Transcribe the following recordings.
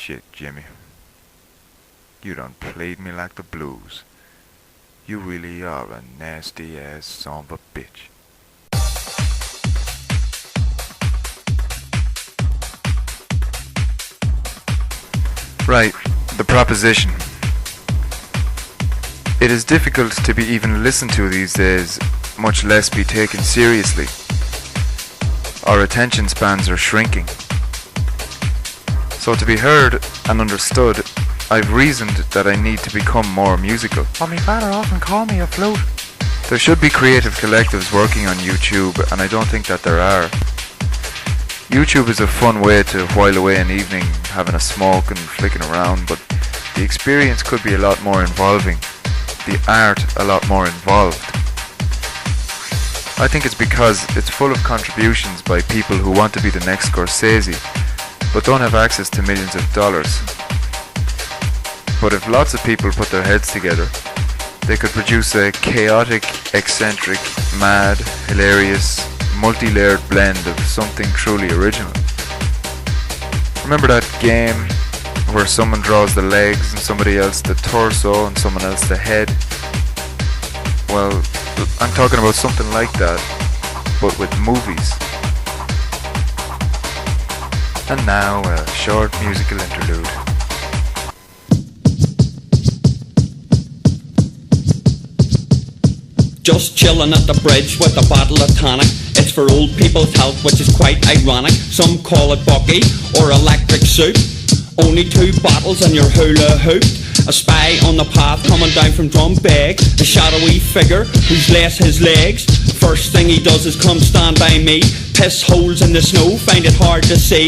Shit, Jimmy. You done played me like the blues. You really are a nasty ass son of a bitch. Right, the proposition. It is difficult to be even listened to these days, much less be taken seriously. Our attention spans are shrinking. So to be heard and understood, I've reasoned that I need to become more musical. But me father often called me a flute. There should be creative collectives working on YouTube, and I don't think that there are. YouTube is a fun way to while away an evening, having a smoke and flicking around, but the experience could be a lot more involving. The art a lot more involved. I think it's because it's full of contributions by people who want to be the next Scorsese, but don't have access to millions of dollars. But if lots of people put their heads together, they could produce a chaotic, eccentric, mad, hilarious, multi-layered blend of something truly original. Remember that game where someone draws the legs and somebody else the torso and someone else the head? Well, I'm talking about something like that, but with movies. And now a short musical interlude. Just chilling at the bridge with a bottle of tonic. It's for old people's health, which is quite ironic. Some call it Bucky or electric soup. Only 2 bottles and you're hula hooped. A spy on the path coming down from Drumbeg. A shadowy figure who's less his legs. First thing he does is come stand by me. Piss holes in the snow, find it hard to see.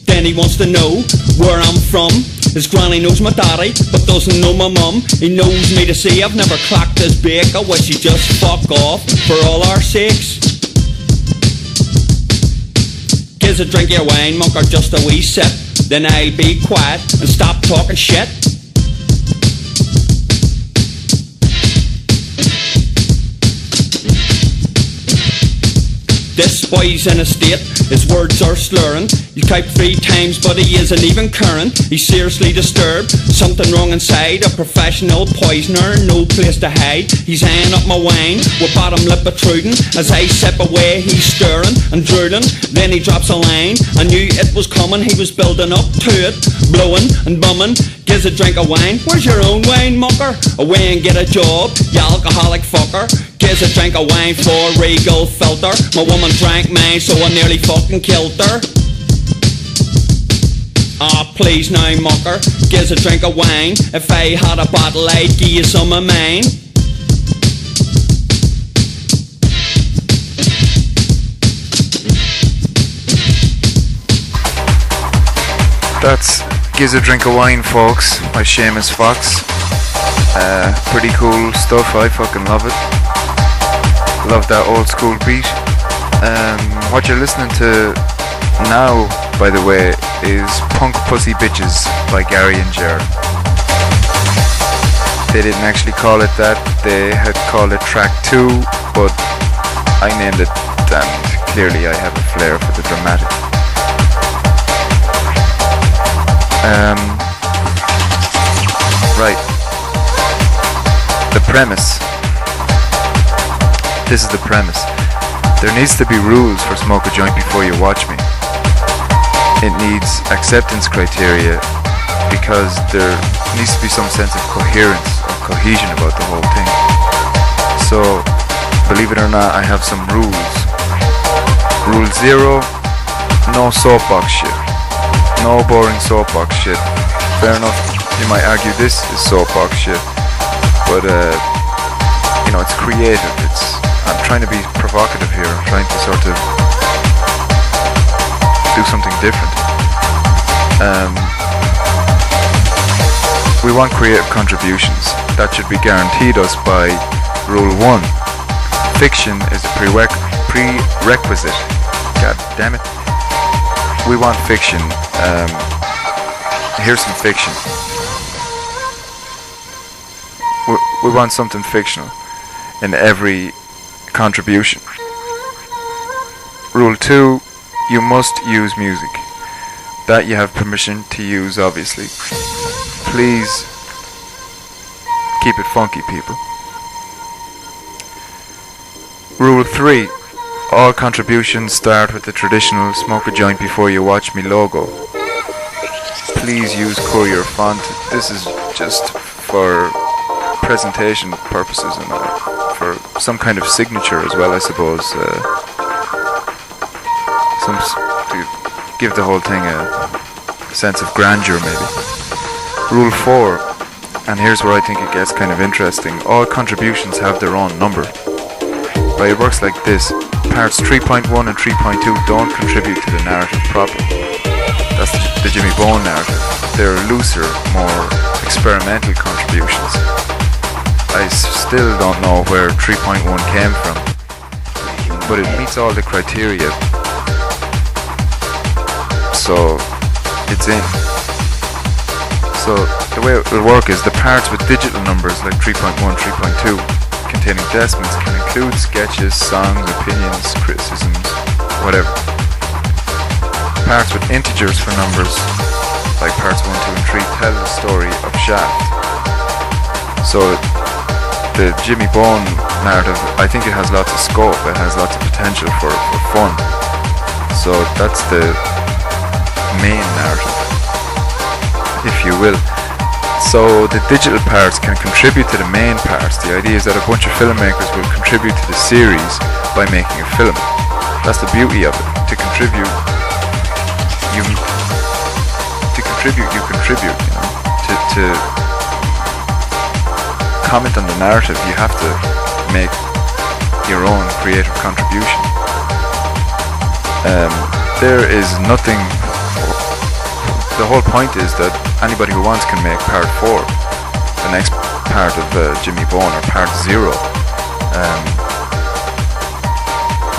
Then he wants to know where I'm from. His granny knows my daddy, but doesn't know my mum. He knows me to see I've never cracked his bake. I wish he'd just fuck off for all our sakes. Gives a drink of your wine, monk, or just a wee sip. Then I'll be quiet and stop talking shit. This boy's in a state, his words are slurring. You type 3 times but he isn't even current. He's seriously disturbed, something wrong inside. A professional poisoner, no place to hide. He's eyeing up my wine with bottom lip protruding. As I sip away he's stirring and drooling. Then he drops a line, I knew it was coming. He was building up to it, blowing and bumming. Gives a drink of wine, where's your own wine, mucker? Away and get a job, you alcoholic fucker. Gives a drink of wine for a Regal filter. My woman drank mine so I nearly fucking killed her. Ah, please now, mucker. Gives a drink of wine. If I had a bottle I'd give you some of mine. That's Gives a Drink of Wine, folks, by Seamus Fox. Pretty cool stuff, I fucking love it. Love that old school beat. What you're listening to now, by the way, is Punk Pussy Bitches by Gary and Jer. They didn't actually call it that, they had called it track 2, but I named it, and clearly I have a flair for the dramatic. Right. The premise. This is the premise. There needs to be rules for smoke a joint before you watch me. It needs acceptance criteria because there needs to be some sense of coherence or cohesion about the whole thing. So, believe it or not, I have some rules. Rule 0, no soapbox shit. No boring soapbox shit. Fair enough, you might argue this is soapbox shit, but you know, it's creative. I'm trying to be provocative here. I'm trying to sort of do something different. We want creative contributions. That should be guaranteed us by Rule 1. Fiction is a prerequisite. God damn it. We want fiction. Here's some fiction. We want something fictional in every contribution. Rule 2, you must use music. that you have permission to use, obviously. Please keep it funky, people. Rule 3. All contributions start with the traditional "smoke a joint before you watch me" logo. Please use Courier font. This is just for presentation purposes and for some kind of signature as well, I suppose. To give the whole thing a sense of grandeur, maybe. Rule 4, and here's where I think it gets kind of interesting. All contributions have their own number. Right, it works like this. Parts 3.1 and 3.2 don't contribute to the narrative proper. That's the Jimmy Bone narrative. They're looser, more experimental contributions. I still don't know where 3.1 came from, but it meets all the criteria, so it's in. So the way it will work is the parts with digital numbers like 3.1, 3.2 containing decimals can include sketches, songs, opinions, criticisms, whatever. Parts with integers for numbers like parts 1, 2 and 3 tell the story of Shaft. So the Jimmy Bone narrative, I think it has lots of scope, it has lots of potential for fun. So that's the main narrative, if you will. So the digital parts can contribute to the main parts. The idea is that a bunch of filmmakers will contribute to the series by making a film. That's the beauty of it. To contribute, you contribute, you know. To comment on the narrative, you have to make your own creative contribution. There is nothing. The whole point is that anybody who wants can make part 4, the next part of Jimmy Bone, or part 0.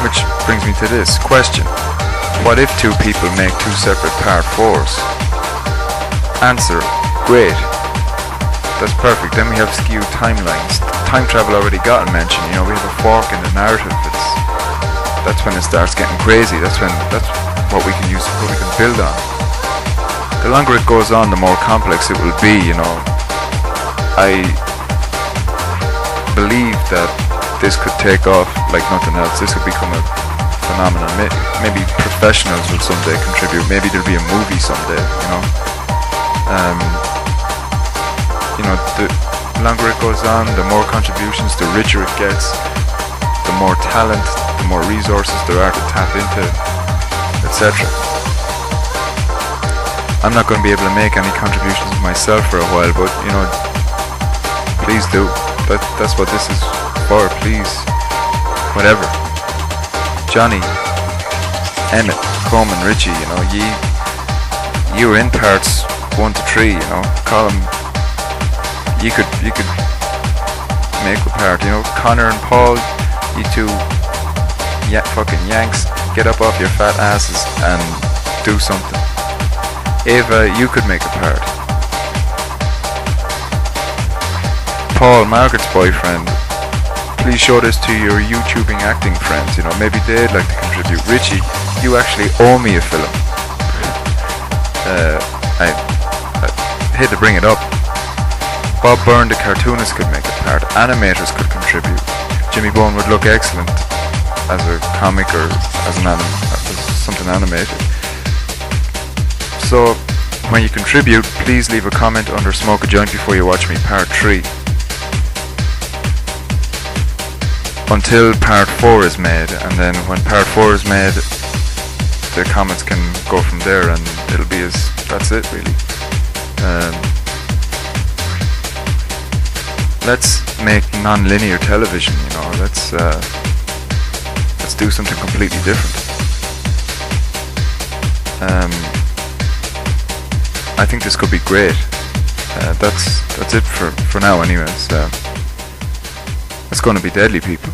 Which brings me to this question. What if 2 people make 2 separate part 4s? Answer: great. That's perfect. Then we have skewed timelines. Time travel already got mentioned. You know, we have a fork in the narrative. That's when it starts getting crazy. That's what we can use, what we can build on. The longer it goes on, the more complex it will be, you know. I believe that this could take off like nothing else. This could become a phenomenon. Maybe professionals will someday contribute. Maybe there'll be a movie someday, you know. You know, the longer it goes on, the more contributions, the richer it gets, the more talent, the more resources there are to tap into, etc. I'm not going to be able to make any contributions myself for a while, but you know, please do. That's what this is for. Please, whatever. Johnny, Emmett, Coleman, Richie, you know, you were in parts 1 to 3. You know, call them. You could make a part. You know, Connor and Paul, you two, fucking Yanks, get up off your fat asses and do something. Ava, you could make a part. Paul, Margaret's boyfriend, please show this to your YouTubing acting friends. You know, maybe they'd like to contribute. Richie, you actually owe me a film. I hate to bring it up. Bob Byrne, the cartoonist, could make a part. Animators could contribute. Jimmy Bone would look excellent as a comic or as something animated. So, when you contribute, please leave a comment under "Smoke a Joint Before You Watch Me" part 3. Until part 4 is made, and then when part 4 is made, the comments can go from there, and it'll be that's it really. Let's make non-linear television, you know, let's do something completely different. I think this could be great. That's it for now anyways. It's going to be deadly, people.